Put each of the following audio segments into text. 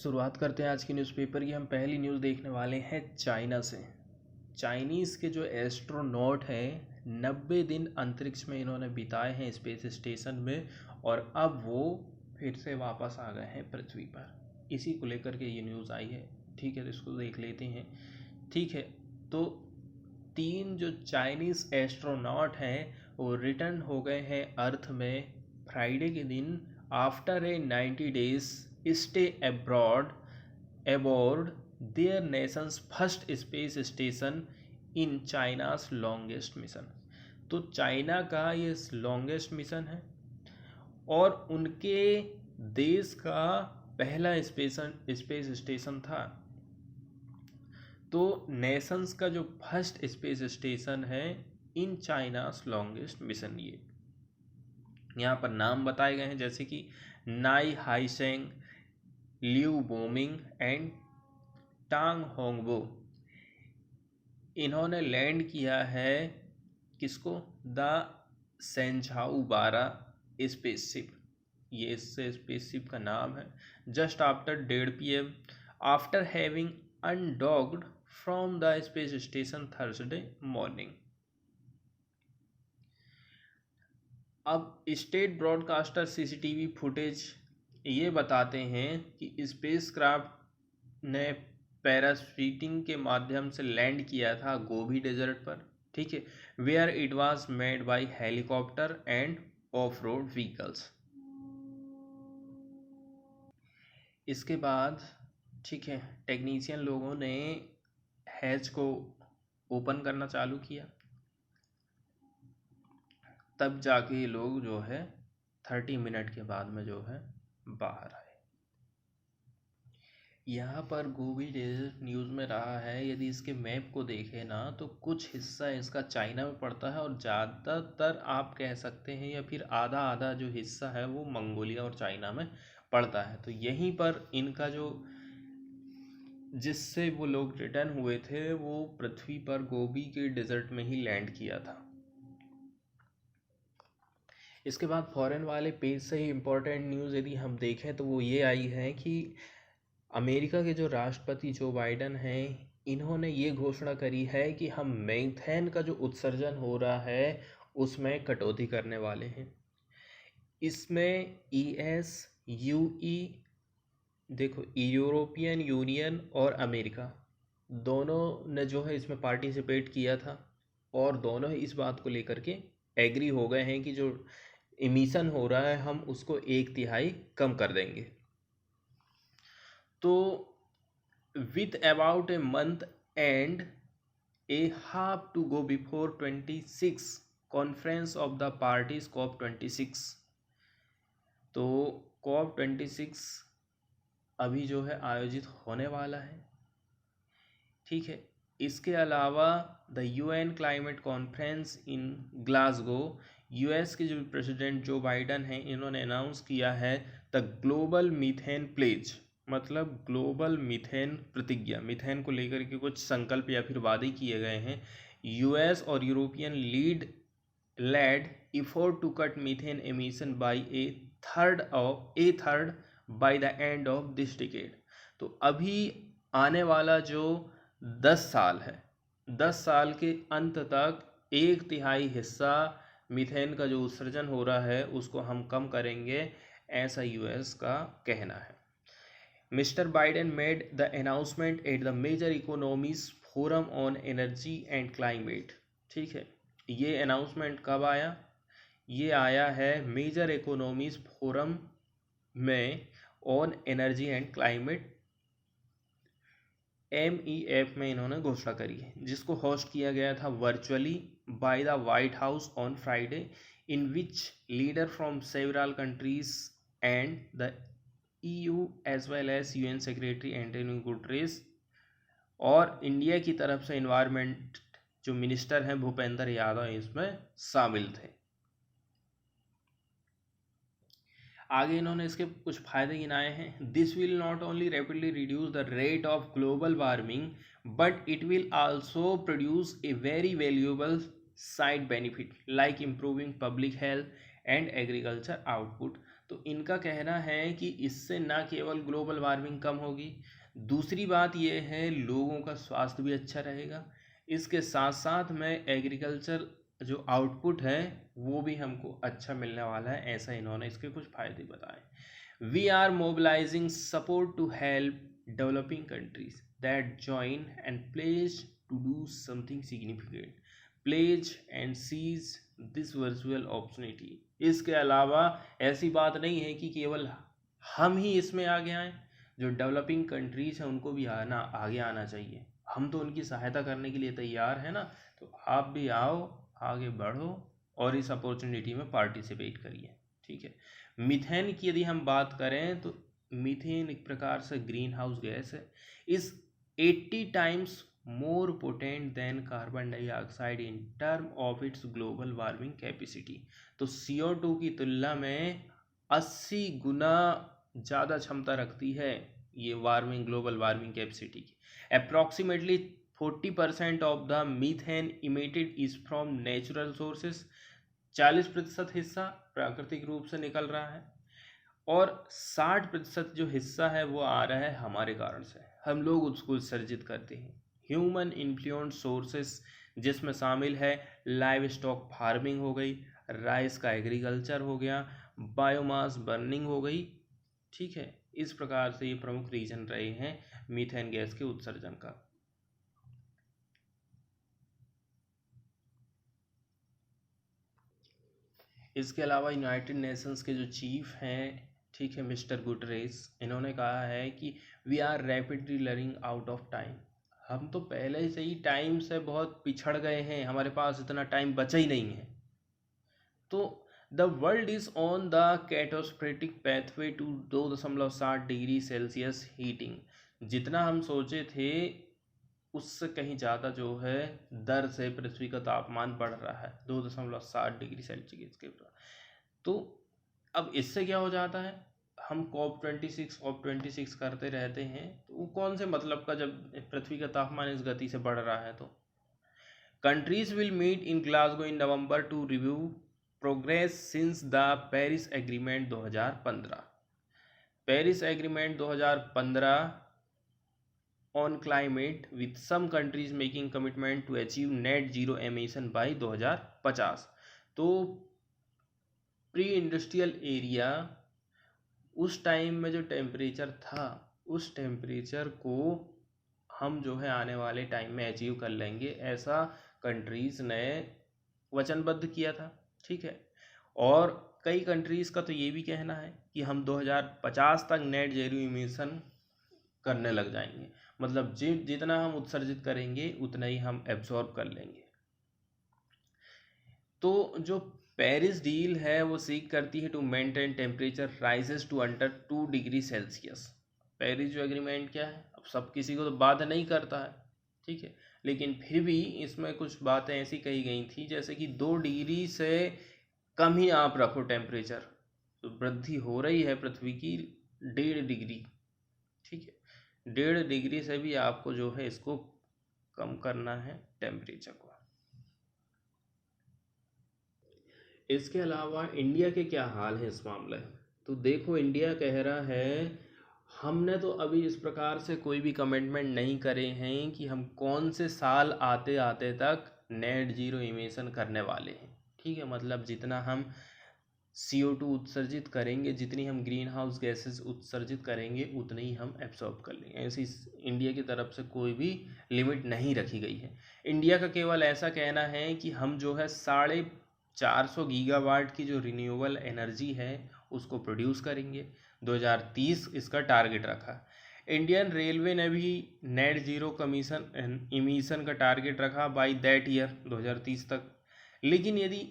शुरुआत करते हैं आज की न्यूज़पेपर की। हम पहली न्यूज़ देखने वाले हैं चाइना से। चाइनीज़ के जो एस्ट्रोनॉट हैं 90 दिन अंतरिक्ष में इन्होंने बिताए हैं स्पेस स्टेशन में, और अब वो फिर से वापस आ गए हैं पृथ्वी पर। इसी को लेकर के ये न्यूज़ आई है। ठीक है, तो इसको देख लेते हैं। ठीक है, तो 3 जो चाइनीज़ एस्ट्रोनॉट हैं वो रिटर्न हो गए हैं अर्थ में फ्राइडे के दिन after a 90 days stay abroad aboard their nation's first space station in China's longest mission। तो चाइना का ये लॉन्गेस्ट मिशन है और उनके देश का पहला स्पेस स्टेशन था। तो नेशंस का जो फर्स्ट स्पेस स्टेशन है इन चाइनास लॉन्गेस्ट मिशन, ये यहाँ पर नाम बताए गए हैं जैसे कि नाई हाईसेंग, लियू बोमिंग एंड टांग होंगबो। इन्होंने लैंड किया है किसको? द सेंझाऊ 12 स्पेसशिप, ये इससे स्पेसशिप का नाम है। Just after 1:30 PM after having undocked from the space station Thursday morning. अब स्टेट ब्रॉडकास्टर सीसीटीवी फुटेज ये बताते हैं कि स्पेसक्राफ्ट ने पैराशूटिंग के माध्यम से लैंड किया था गोबी डेजर्ट पर। ठीक है, where it was made by helicopter and off road vehicles. इसके बाद ठीक है, टेक्नीशियन लोगों ने हैच को ओपन करना चालू किया, तब जाके ये लोग जो है 30 मिनट के बाद में जो है बाहर आए। यहाँ पर गोबी डेजर्ट न्यूज़ में रहा है, यदि इसके मैप को देखें ना तो कुछ हिस्सा इसका चाइना में पड़ता है और ज़्यादातर आप कह सकते हैं या फिर आधा आधा जो हिस्सा है वो मंगोलिया और चाइना में पड़ता है। तो यहीं पर इनका जो जिससे वो लोग रिटर्न हुए थे वो पृथ्वी पर गोबी के डेजर्ट में ही लैंड किया था। इसके बाद फॉरेन वाले पेज से ही इम्पोर्टेंट न्यूज़ यदि हम देखें तो वो ये आई है कि अमेरिका के जो राष्ट्रपति जो बाइडन हैं, इन्होंने ये घोषणा करी है कि हम मीथेन का जो उत्सर्जन हो रहा है उसमें कटौती करने वाले हैं। इसमें ES, UE, देखो यूरोपियन यूनियन और अमेरिका दोनों ने जो है इसमें पार्टिसिपेट किया था और दोनों ही इस बात को लेकर के एग्री हो गए हैं कि जो इमिशन हो रहा है हम उसको 1/3 कम कर देंगे। तो with about a month and a half to go before 26 conference of the parties COP26। तो COP26 अभी जो है आयोजित होने वाला है। ठीक है, इसके अलावा the UN climate conference in Glasgow, US के जो प्रेसिडेंट जो बाइडन हैं इन्होंने अनाउंस किया है द ग्लोबल मीथेन प्लेज, मतलब ग्लोबल मीथेन प्रतिज्ञा। मीथेन को लेकर के कुछ संकल्प या फिर वादे किए गए हैं। US और European led effort to cut methane emission by a third by the end of this decade. तो अभी आने वाला जो 10 साल है, 10 साल के अंत तक 1/3 हिस्सा मीथेन का जो उत्सर्जन हो रहा है उसको हम कम करेंगे, ऐसा US का कहना है। Mister Biden made the announcement at the major economies forum on energy and climate. ठीक है, ये अनाउंसमेंट कब आया? ये आया है मेजर इकोनॉमीज फोरम में on energy and climate, MEF में इन्होंने घोषणा करी है, जिसको होस्ट किया गया था virtually by the White House on Friday, in which leader from several countries and the EU as well as UN secretary Antonio Guterres और इंडिया की तरफ से इन्वायरमेंट जो मिनिस्टर हैं भूपेंद्र यादव इसमें शामिल थे। आगे इन्होंने इसके कुछ फायदे गिनाए हैं। This will not only rapidly reduce the rate of global warming but it will also produce a very valuable side benefit like improving public health and agriculture output. तो इनका कहना है कि इससे ना केवल ग्लोबल वार्मिंग कम होगी, दूसरी बात यह है लोगों का स्वास्थ्य भी अच्छा रहेगा, इसके साथ साथ में एग्रीकल्चर जो आउटपुट है वो भी हमको अच्छा मिलने वाला है, ऐसा इन्होंने इसके कुछ फायदे बताए। We are mobilising support to help developing countries that join and pledge to do something significant, pledge and seize this virtual opportunity. इसके अलावा ऐसी बात नहीं है कि केवल हम ही इसमें आगे आएँ, जो डेवलपिंग कंट्रीज हैं उनको भी आगे आना चाहिए, हम तो उनकी सहायता करने के लिए तैयार हैं ना, तो आप भी आओ, आगे बढ़ो और इस अपॉर्चुनिटी में पार्टिसिपेट करिए। ठीक है। मीथेन की यदि हम बात करें तो मीथेन एक प्रकार से ग्रीन हाउस गैस है, इस 80 times more potent then carbon dioxide in term of its global warming capacity. तो CO2 की तुलना में 80 गुना ज़्यादा क्षमता रखती है ये ग्लोबल वार्मिंग कैपेसिटी की। Approximately 40% of the methane emitted is from natural sources, 40% हिस्सा प्राकृतिक रूप से निकल रहा है और 60% जो हिस्सा है वो आ रहा है हमारे कारण से, हम लोग उसको उत्सर्जित करते हैं। ह्यूमन इन्फ्लुएंस सोर्सेस जिसमें शामिल है लाइव स्टॉक फार्मिंग हो गई, राइस का एग्रीकल्चर हो गया, बायोमास बर्निंग हो गई। ठीक है, इस प्रकार से ये प्रमुख रीजन रहे हैं मीथेन गैस के उत्सर्जन का। इसके अलावा यूनाइटेड नेशंस के जो चीफ हैं, ठीक है, मिस्टर गुटरेस, इन्होंने कहा है कि we are rapidly learning out of time. हम तो पहले से ही टाइम से बहुत पिछड़ गए हैं, हमारे पास इतना टाइम बचा ही नहीं है। तो the world is on the catastrophic pathway to 2.7 degree Celsius heating. जितना हम सोचे थे उससे कहीं ज़्यादा जो है दर से पृथ्वी का तापमान बढ़ रहा है 2.7 डिग्री सेल्सियस के ऊपर। तो अब इससे क्या हो जाता है, हम COP26 करते रहते हैं, तो वो कौन से मतलब का जब पृथ्वी का तापमान इस गति से बढ़ रहा है। तो countries will meet in Glasgow in November to review progress since the Paris agreement 2015। Paris agreement 2015 on climate with some countries making commitment to achieve net zero emission by 2050। तो प्री इंडस्ट्रियल एरिया उस time में जो temperature था उस temperature को हम जो है आने वाले टाइम में अचीव कर लेंगे, ऐसा कंट्रीज़ ने वचनबद्ध किया था। ठीक है, और कई कंट्रीज़ का तो ये भी कहना है कि हम 2050 तक नेट जीरो इमिशन करने लग जाएंगे, मतलब जितना हम उत्सर्जित करेंगे उतना ही हम एब्जॉर्ब कर लेंगे। तो जो पेरिस डील है वो सीख करती है to maintain temperature rises to under 2 degree Celsius. Paris जो एग्रीमेंट क्या है, अब सब किसी को तो बाध्य नहीं करता है, ठीक है, लेकिन फिर भी इसमें कुछ बातें ऐसी कही गई थी जैसे कि 2 डिग्री से कम ही आप रखो टेम्परेचर, तो वृद्धि हो रही है पृथ्वी की 1.5 डिग्री। ठीक है, 1.5 डिग्री से भी आपको जो है इसको कम करना है टेम्परेचर को। इसके अलावा इंडिया के क्या हाल है इस मामले में, तो देखो इंडिया कह रहा है हमने तो अभी इस प्रकार से कोई भी कमिटमेंट नहीं करे हैं कि हम कौन से साल आते आते तक नेट जीरो इमिशन करने वाले हैं। ठीक है, मतलब जितना हम CO2 उत्सर्जित करेंगे, जितनी हम ग्रीन हाउस गैसेस उत्सर्जित करेंगे उतनी ही हम एब्सॉर्ब कर लेंगे, ऐसी इंडिया की तरफ से कोई भी लिमिट नहीं रखी गई है। इंडिया का केवल ऐसा कहना है कि हम जो है 450 गीगावाट की जो रिन्यूएबल एनर्जी है उसको प्रोड्यूस करेंगे, 2030 इसका टारगेट रखा। इंडियन रेलवे ने भी नेट जीरो इमिशन का टारगेट रखा बाय दैट ईयर 2030 तक। लेकिन यदि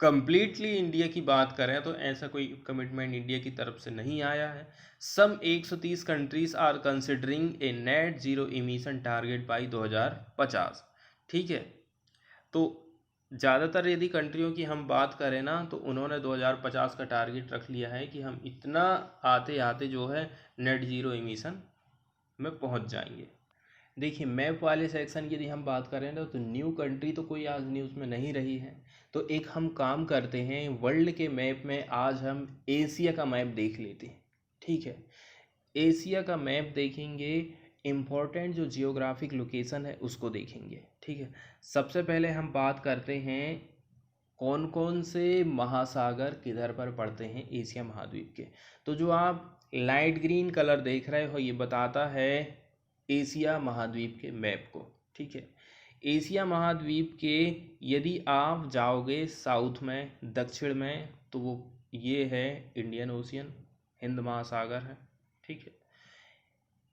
कंप्लीटली इंडिया की बात करें तो ऐसा कोई कमिटमेंट इंडिया की तरफ से नहीं आया है। Some 130 countries are considering a net zero emission target by 2050। ठीक है, तो ज़्यादातर यदि कंट्रियों की हम बात करें ना तो उन्होंने 2050 का टारगेट रख लिया है कि हम इतना आते आते जो है नेट जीरो इमिशन में पहुंच जाएंगे। देखिए मैप वाले सेक्शन की यदि हम बात करें ना, तो न्यू कंट्री तो कोई आज न्यूज़ में नहीं रही है। तो एक हम काम करते हैं, वर्ल्ड के मैप में आज हम एशिया का मैप देख लेते हैं। ठीक है, एशिया का मैप देखेंगे, इम्पोर्टेंट जो जियोग्राफिक लोकेशन है उसको देखेंगे। ठीक है, सबसे पहले हम बात करते हैं कौन कौन से महासागर किधर पर पड़ते हैं एशिया महाद्वीप के। तो जो आप लाइट ग्रीन कलर देख रहे हो, ये बताता है एशिया महाद्वीप के मैप को। ठीक है, एशिया महाद्वीप के यदि आप जाओगे साउथ में, दक्षिण में, तो वो ये है इंडियन ओशियन, हिंद महासागर है। ठीक है,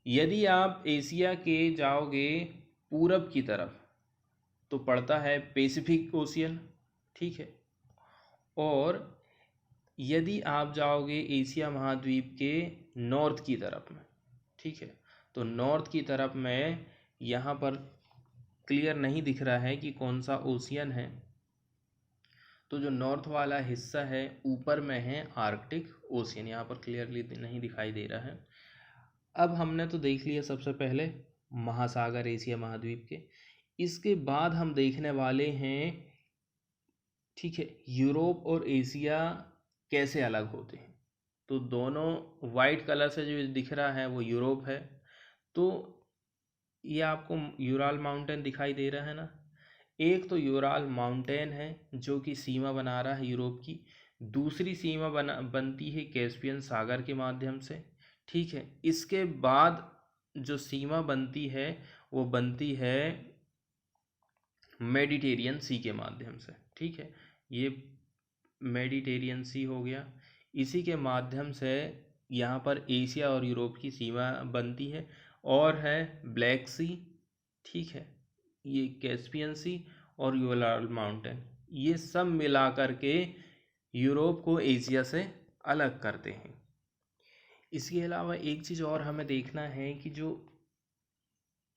यदि आप एशिया के जाओगे पूरब की तरफ तो पड़ता है पैसिफिक ओशियन। ठीक है, और यदि आप जाओगे एशिया महाद्वीप के नॉर्थ की तरफ में, ठीक है, तो नॉर्थ की तरफ में यहाँ पर क्लियर नहीं दिख रहा है कि कौन सा ओशियन है। तो जो नॉर्थ वाला हिस्सा है ऊपर में है आर्कटिक ओशियन, यहाँ पर क्लियरली नहीं दिखाई दे रहा है। अब हमने तो देख लिया सबसे पहले महासागर एशिया महाद्वीप के। इसके बाद हम देखने वाले हैं, ठीक है, यूरोप और एशिया कैसे अलग होते हैं। तो दोनों वाइट कलर से जो दिख रहा है वो यूरोप है। तो ये आपको यूराल माउंटेन दिखाई दे रहा है ना, एक तो यूराल माउंटेन है जो कि सीमा बना रहा है यूरोप की, दूसरी सीमा बनती है कैस्पियन सागर के माध्यम से। ठीक है, इसके बाद जो सीमा बनती है वो बनती है मेडिटेरियन सी के माध्यम से। ठीक है, ये मेडिटेरियन सी हो गया, इसी के माध्यम से यहाँ पर एशिया और यूरोप की सीमा बनती है। और है ब्लैक सी, ठीक है, ये कैस्पियन सी और यूराल माउंटेन, ये सब मिला कर के यूरोप को एशिया से अलग करते हैं। इसके अलावा एक चीज़ और हमें देखना है कि जो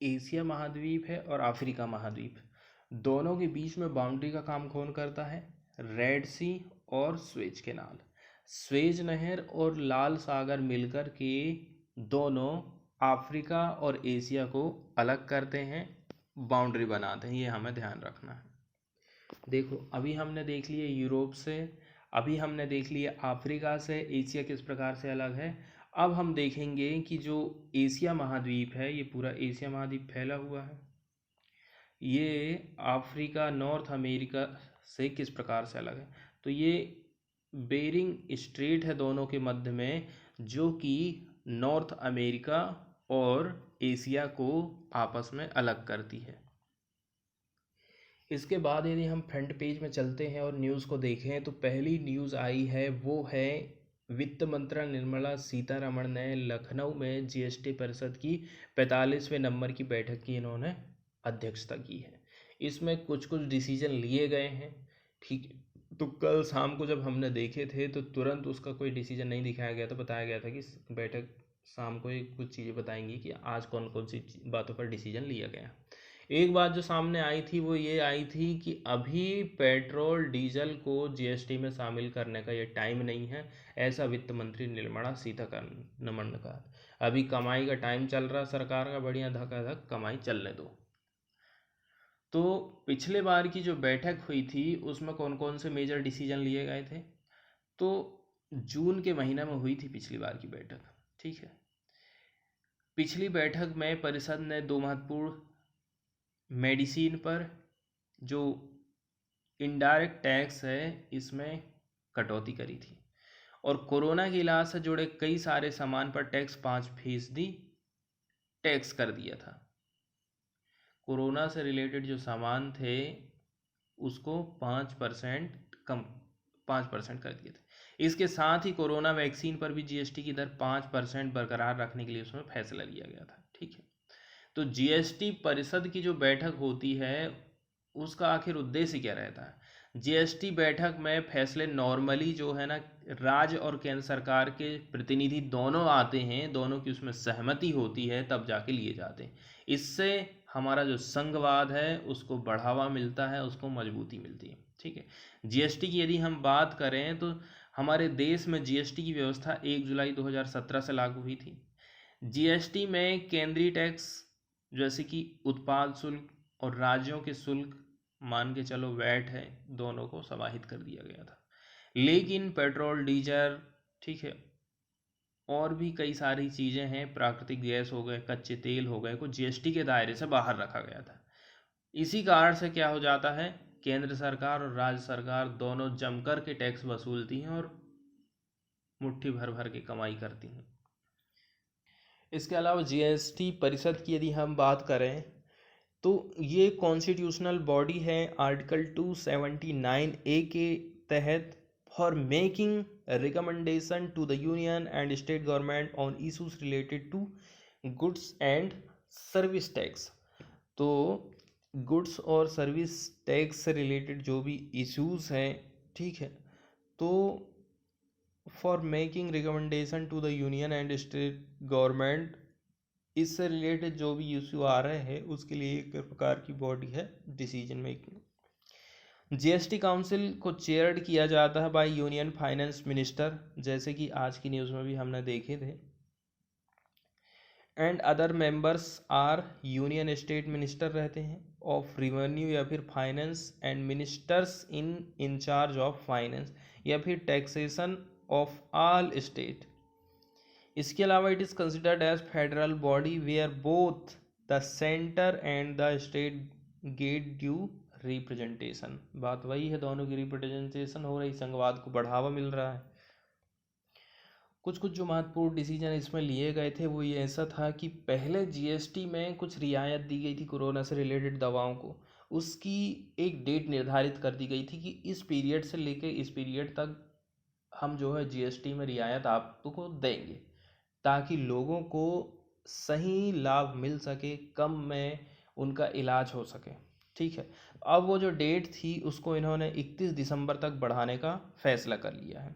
एशिया महाद्वीप है और अफ्रीका महाद्वीप, दोनों के बीच में बाउंड्री का काम कौन करता है? रेड सी और स्वेज कैनाल। स्वेज नहर और लाल सागर मिलकर के दोनों अफ्रीका और एशिया को अलग करते हैं, बाउंड्री बनाते हैं, ये हमें ध्यान रखना है। देखो अभी हमने देख लिया यूरोप से, अभी हमने देख लिया अफ्रीका से एशिया किस प्रकार से अलग है। अब हम देखेंगे कि जो एशिया महाद्वीप है, ये पूरा एशिया महाद्वीप फैला हुआ है, ये अफ्रीका नॉर्थ अमेरिका से किस प्रकार से अलग है। तो ये बेरिंग स्ट्रेट है दोनों के मध्य में, जो कि नॉर्थ अमेरिका और एशिया को आपस में अलग करती है। इसके बाद यदि हम फ्रंट पेज में चलते हैं और न्यूज़ को देखें, तो पहली न्यूज़ आई है वो है वित्त मंत्री निर्मला सीतारमण ने लखनऊ में जीएसटी परिषद की 45वें नंबर की बैठक की इन्होंने अध्यक्षता की है। इसमें कुछ कुछ डिसीजन लिए गए हैं। ठीक है, तो कल शाम को जब हमने देखे थे तो तुरंत उसका कोई डिसीजन नहीं दिखाया गया था, बताया गया था कि बैठक शाम को ही कुछ चीज़ें बताएंगी कि आज कौन कौन सी बातों पर डिसीजन लिया गया। एक बात जो सामने आई थी वो ये आई थी कि अभी पेट्रोल डीजल को जीएसटी में शामिल करने का ये टाइम नहीं है, ऐसा वित्त मंत्री निर्मला सीतारमण ने कहा। अभी कमाई का टाइम चल रहा सरकार का, बढ़िया धकाधक कमाई चलने दो। तो पिछले बार की जो बैठक हुई थी उसमें कौन कौन से मेजर डिसीजन लिए गए थे? तो जून के महीने में हुई थी पिछली बार की बैठक। ठीक है, पिछली बैठक में परिषद ने दो महत्वपूर्ण मेडिसिन पर जो इनडायरेक्ट टैक्स है इसमें कटौती करी थी, और कोरोना के इलाज से जुड़े कई सारे सामान पर टैक्स 5% टैक्स कर दिया था। कोरोना से रिलेटेड जो सामान थे उसको 5% कम 5% कर दिए थे। इसके साथ ही कोरोना वैक्सीन पर भी जीएसटी की दर 5% बरकरार रखने के लिए उसमें फैसला लिया गया था। ठीक है, तो जीएसटी परिषद की जो बैठक होती है उसका आखिर उद्देश्य क्या रहता है? जीएसटी बैठक में फैसले नॉर्मली जो है ना, राज्य और केंद्र सरकार के प्रतिनिधि दोनों आते हैं, दोनों की उसमें सहमति होती है तब जाके लिए जाते हैं। इससे हमारा जो संघवाद है उसको बढ़ावा मिलता है, उसको मजबूती मिलती है। ठीक है, जीएसटी की यदि हम बात करें तो हमारे देश में जीएसटी की व्यवस्था 1 जुलाई 2017 से लागू हुई थी। जीएसटी में केंद्रीय टैक्स जैसे कि उत्पाद शुल्क और राज्यों के शुल्क, मान के चलो वैट है, दोनों को समाहित कर दिया गया था। लेकिन पेट्रोल, डीजल, ठीक है, और भी कई सारी चीज़ें हैं, प्राकृतिक गैस हो गए, कच्चे तेल हो गए, को जीएसटी के दायरे से बाहर रखा गया था। इसी कारण से क्या हो जाता है, केंद्र सरकार और राज्य सरकार दोनों जमकर के टैक्स वसूलती हैं और मुट्ठी भर भर के कमाई करती हैं। इसके अलावा जीएसटी परिषद की यदि हम बात करें तो ये कॉन्स्टिट्यूशनल बॉडी है आर्टिकल 279A के तहत, for making recommendation to the union and state government on issues related to goods and service tax. तो गुड्स और सर्विस टैक्स से रिलेटेड जो भी इश्यूज हैं, ठीक है, तो for making recommendation to the union and state government, इससे रिलेटेड जो भी इशू आ रहे हैं उसके लिए एक प्रकार की बॉडी है डिसीजन मेकिंग। जीएसटी काउंसिल को चेयर्ड किया जाता है बाय यूनियन फाइनेंस मिनिस्टर, जैसे कि आज की न्यूज़ में भी हमने देखे थे। And other members are union state minister रहते हैं ऑफ रिवेन्यू या फिर finance, and ministers in charge of finance या फिर टैक्सेशन ऑफ ऑल स्टेट। इसके अलावा it is considered as federal body where both the centre and the state get due representation. बात वही है, दोनों की रिप्रेजेंटेशन हो रही, संघवाद को बढ़ावा मिल रहा है। कुछ कुछ जो महत्वपूर्ण डिसीजन इसमें लिए गए थे वो ये ऐसा था कि पहले जीएसटी में कुछ रियायत दी गई थी कोरोना से रिलेटेड दवाओं को, उसकी एक डेट निर्धारित कर दी गई थी कि इस पीरियड से लेकर इस पीरियड तक हम जो है जीएसटी में रियायत आपको देंगे, ताकि लोगों को सही लाभ मिल सके, कम में उनका इलाज हो सके, ठीक है। अब वो जो डेट थी उसको इन्होंने 31 दिसंबर तक बढ़ाने का फैसला कर लिया है।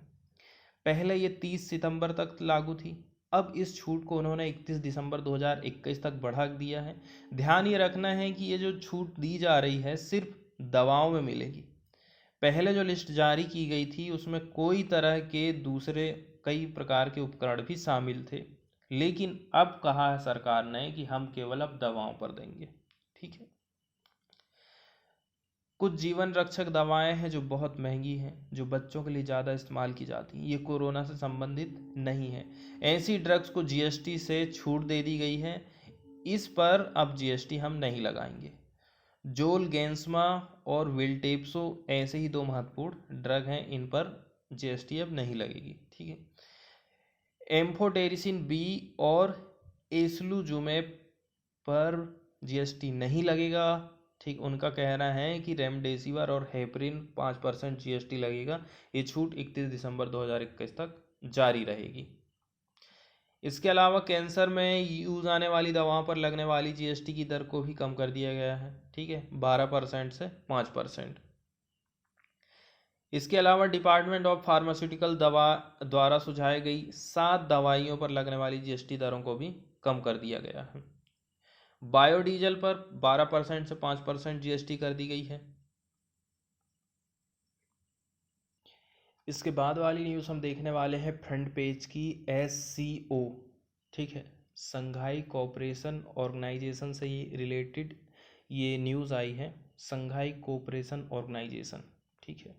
पहले ये 30 सितंबर तक लागू थी, अब इस छूट को उन्होंने 31 दिसंबर 2021 तक बढ़ा दिया है। ध्यान ये रखना है कि ये जो छूट दी जा रही है सिर्फ दवाओं में मिलेगी। पहले जो लिस्ट जारी की गई थी उसमें कोई तरह के दूसरे कई प्रकार के उपकरण भी शामिल थे, लेकिन अब कहा है सरकार ने कि हम केवल अब दवाओं पर देंगे, ठीक है। कुछ जीवन रक्षक दवाएं हैं जो बहुत महंगी हैं, जो बच्चों के लिए ज़्यादा इस्तेमाल की जाती हैं, ये कोरोना से संबंधित नहीं है। ऐसी ड्रग्स को जीएसटी से छूट दे दी गई है, इस पर अब जीएसटी हम नहीं लगाएंगे। जोलगेंसमा और विल्टेप्सो ऐसे ही दो महत्वपूर्ण ड्रग हैं, इन पर जीएसटी अब नहीं लगेगी, ठीक है। एम्फोटेरिसिन बी और एस्लूजुमेब पर जीएसटी नहीं लगेगा, ठीक। उनका कहना है कि रेमडेसिविर और हेपरिन 5% जीएसटी लगेगा। ये छूट 31 दिसंबर 2021 तक जारी रहेगी। इसके अलावा कैंसर में यूज आने वाली दवाओं पर लगने वाली जीएसटी की दर को भी कम कर दिया गया है, ठीक है, 12% से 5%। इसके अलावा डिपार्टमेंट ऑफ फार्मास्यूटिकल दवा द्वारा सुझाई गई 7 दवाइयों पर लगने वाली जीएसटी दरों को भी कम कर दिया गया है। बायोडीजल पर 12% से 5% जीएसटी कर दी गई है। इसके बाद वाली न्यूज़ हम देखने वाले हैं फ्रंट पेज की, SCO, ठीक है, संघाई कोऑपरेशन ऑर्गेनाइजेशन से ये रिलेटेड ये न्यूज़ आई है। संघाई कोऑपरेशन ऑर्गेनाइजेशन, ठीक है,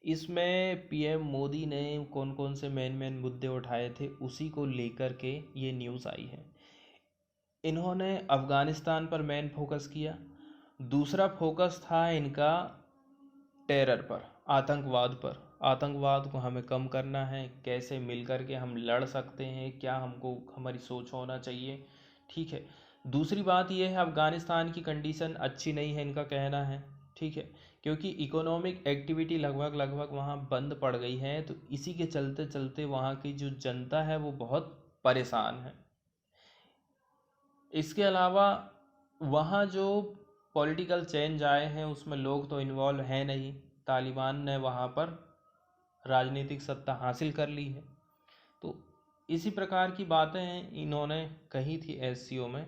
इसमें पीएम मोदी ने कौन कौन से मेन मुद्दे उठाए थे उसी को लेकर के ये न्यूज़ आई है। इन्होंने अफ़गानिस्तान पर मेन फोकस किया। दूसरा फोकस था इनका टेरर पर, आतंकवाद पर। आतंकवाद को हमें कम करना है, कैसे मिलकर के हम लड़ सकते हैं, क्या हमको हमारी सोच होना चाहिए, ठीक है। दूसरी बात यह है अफ़गानिस्तान की कंडीशन अच्छी नहीं है, इनका कहना है, ठीक है, क्योंकि इकोनॉमिक एक्टिविटी लगभग वहाँ बंद पड़ गई है, तो इसी के चलते चलते वहाँ की जो जनता है वो बहुत परेशान है। इसके अलावा वहाँ जो पॉलिटिकल चेंज आए हैं उसमें लोग तो इन्वॉल्व हैं नहीं, तालिबान ने वहाँ पर राजनीतिक सत्ता हासिल कर ली है। तो इसी प्रकार की बातें इन्होंने कही थी एससीओ में।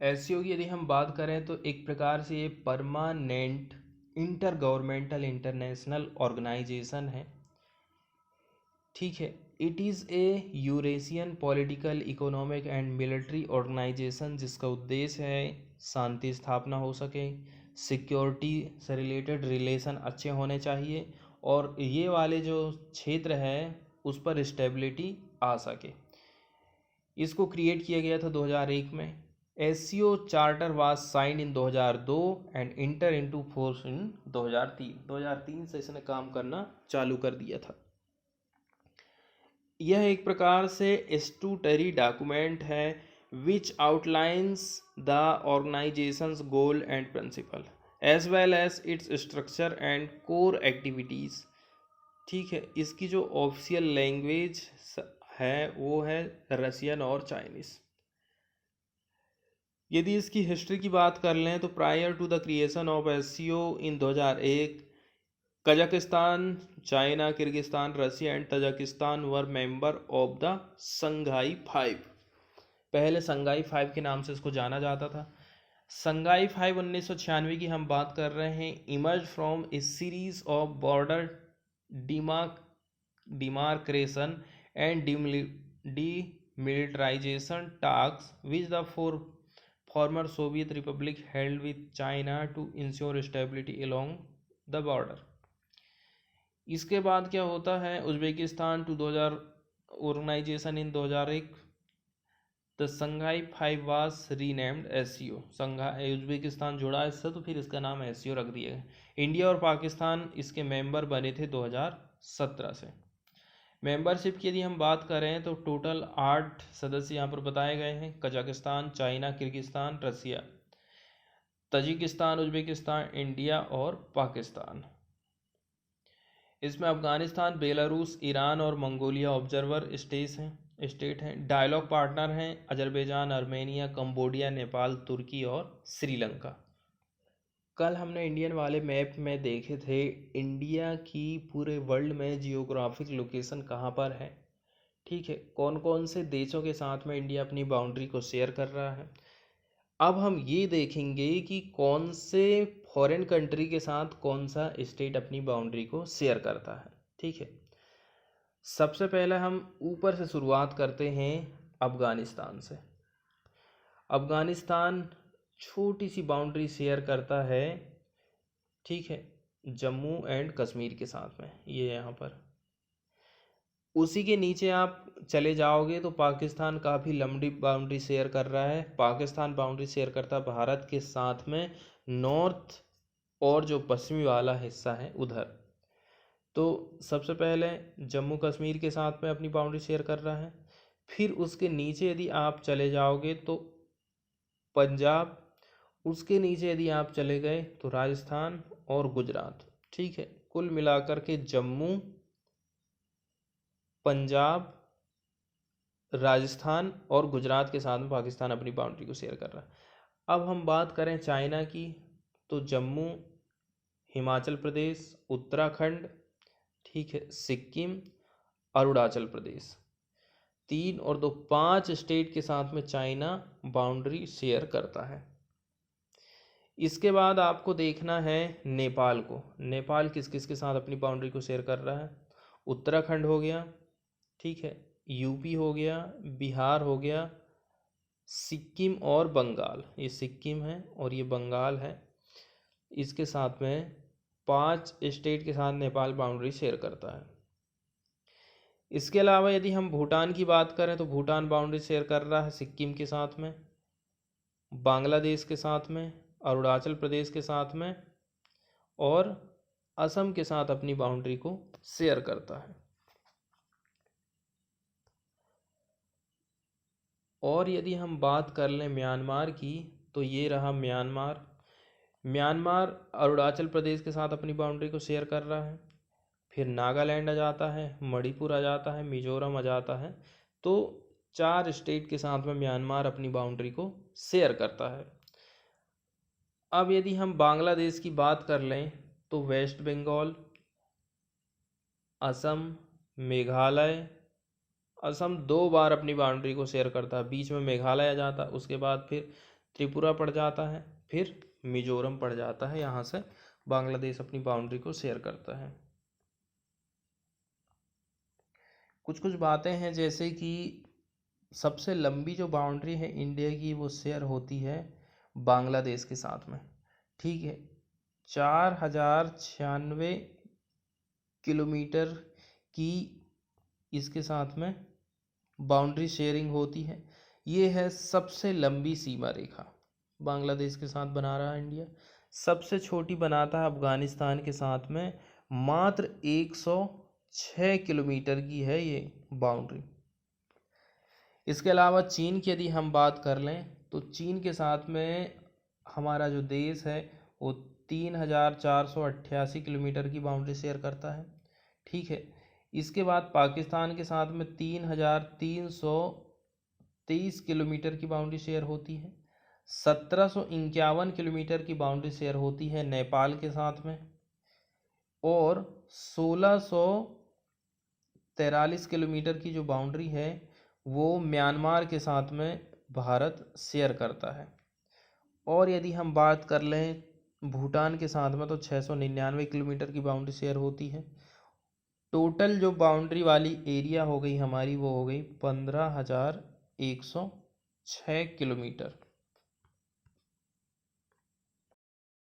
एससीओ की यदि हम बात करें तो एक प्रकार से ये permanent intergovernmental international organisation है, ठीक है। It is a Eurasian political economic and military organisation जिसका उद्देश्य है शांति स्थापना हो सके, सिक्योरिटी से रिलेटेड रिलेशन अच्छे होने चाहिए और ये वाले जो क्षेत्र है उस पर स्टेबिलिटी आ सके। इसको क्रिएट किया गया था 2001 में। SCO charter was signed in 2002 and inter into force in 2003 से इसने काम करना चालू कर दिया था। यह एक प्रकार से स्टैट्यूटरी डॉक्यूमेंट है which outlines the organisation's goal and principle as well as its structure and core activities. ठीक है, इसकी जो ऑफिशियल लैंग्वेज है वो है रशियन और चाइनीज़। यदि इसकी हिस्ट्री की बात कर लें तो prior to the creation of SCO in 2001 Kazakhstan, China, Kyrgyzstan, Russia and Tajikistan were member of the Shanghai 5। पहले संघाई 5 के नाम से इसको जाना जाता था। संघाई 5 1996 की हम बात कर रहे हैं। Emerge from A series of border demarcation and demilitarization talks which the former Soviet Republic held with China to ensure stability along the border। इसके बाद क्या होता है, Uzbekistan to 2000 organisation in 2001 the Shanghai 5 was renamed SCO. Shanghai Uzbekistan जुड़ा इससे तो फिर इसका नाम एससीओ रख दिया गया। इंडिया और पाकिस्तान इसके मेंबर बने थे 2017 से। मेंबरशिप की यदि हम बात करें तो टोटल 8 सदस्य यहाँ पर बताए गए हैं। कजाकिस्तान, चाइना, किर्गिस्तान, रसिया, तजिकिस्तान, उज्बेकिस्तान, इंडिया और पाकिस्तान। इसमें अफगानिस्तान, बेलारूस, ईरान और मंगोलिया ऑब्जर्वर स्टेट हैं। डायलॉग पार्टनर हैं अजरबैजान, आर्मेनिया, कंबोडिया, नेपाल, तुर्की और श्रीलंका। कल हमने इंडियन वाले मैप में देखे थे इंडिया की पूरे वर्ल्ड में जियोग्राफिक लोकेशन कहाँ पर है। ठीक है, कौन कौन से देशों के साथ में इंडिया अपनी बाउंड्री को शेयर कर रहा है। अब हम ये देखेंगे कि कौन से फॉरेन कंट्री के साथ कौन सा स्टेट अपनी बाउंड्री को शेयर करता है। ठीक है, सबसे पहले हम ऊपर से शुरुआत करते हैं अफगानिस्तान से। अफगानिस्तान छोटी सी बाउंड्री शेयर करता है, ठीक है, जम्मू एंड कश्मीर के साथ में, ये यहाँ पर। उसी के नीचे आप चले जाओगे तो पाकिस्तान काफ़ी लंबी बाउंड्री शेयर कर रहा है। पाकिस्तान बाउंड्री शेयर करता है भारत के साथ में नॉर्थ और जो पश्चिमी वाला हिस्सा है उधर। तो सबसे पहले जम्मू कश्मीर के साथ में अपनी बाउंड्री शेयर कर रहा है। फिर उसके नीचे यदि आप चले जाओगे तो पंजाब, उसके नीचे यदि आप चले गए तो राजस्थान और गुजरात। ठीक है, कुल मिलाकर के जम्मू, पंजाब, राजस्थान और गुजरात के साथ में पाकिस्तान अपनी बाउंड्री को शेयर कर रहा है। अब हम बात करें चाइना की तो जम्मू, हिमाचल प्रदेश, उत्तराखंड, ठीक है, सिक्किम, अरुणाचल प्रदेश, 3 और 2 5 स्टेट के साथ में चाइना बाउंड्री शेयर करता है। इसके बाद आपको देखना है नेपाल को। नेपाल किस किस के साथ अपनी बाउंड्री को शेयर कर रहा है। उत्तराखंड हो गया, ठीक है, यूपी हो गया, बिहार हो गया, सिक्किम और बंगाल। ये सिक्किम है और ये बंगाल है। इसके साथ में 5 स्टेट के साथ नेपाल बाउंड्री शेयर करता है। इसके अलावा यदि हम भूटान की बात करें तो भूटान बाउंड्री शेयर कर रहा है सिक्किम के साथ में, बांग्लादेश के साथ में, अरुणाचल प्रदेश के साथ में और असम के साथ अपनी बाउंड्री को शेयर करता है। और यदि हम बात कर लें म्यांमार की तो ये रहा म्यांमार। म्यांमार अरुणाचल प्रदेश के साथ अपनी बाउंड्री को शेयर कर रहा है। फिर नागालैंड आ जाता है, मणिपुर आ जाता है, मिजोरम आ जाता है। तो 4 स्टेट के साथ में म्यांमार अपनी बाउंड्री को शेयर करता है। अब यदि हम बांग्लादेश की बात कर लें तो वेस्ट बंगाल, असम, मेघालय। असम 2 बार अपनी बाउंड्री को शेयर करता है, बीच में मेघालय आ जाता है, उसके बाद फिर त्रिपुरा पड़ जाता है, फिर मिजोरम पड़ जाता है। यहाँ से बांग्लादेश अपनी बाउंड्री को शेयर करता है। कुछ कुछ बातें हैं, जैसे कि सबसे लंबी जो बाउंड्री है इंडिया की वो शेयर होती है बांग्लादेश के साथ में। ठीक है, 4096 किलोमीटर की इसके साथ में बाउंड्री शेयरिंग होती है। ये है सबसे लंबी सीमा रेखा बांग्लादेश के साथ बना रहा है इंडिया। सबसे छोटी बनाता है अफगानिस्तान के साथ में, मात्र 106 किलोमीटर की है ये बाउंड्री। इसके अलावा चीन की यदि हम बात कर लें तो चीन के साथ में हमारा जो देश है वो 3488 किलोमीटर की बाउंड्री शेयर करता है। ठीक है, इसके बाद पाकिस्तान के साथ में 3323 किलोमीटर की बाउंड्री शेयर होती है। 1751 किलोमीटर की बाउंड्री शेयर होती है नेपाल के साथ में, और 1643 किलोमीटर की जो बाउंड्री है वो म्यांमार के साथ में भारत शेयर करता है। और यदि हम बात कर लें भूटान के साथ में तो 699 किलोमीटर की बाउंड्री शेयर होती है। टोटल जो बाउंड्री वाली एरिया हो गई हमारी वो हो गई 15,106 किलोमीटर।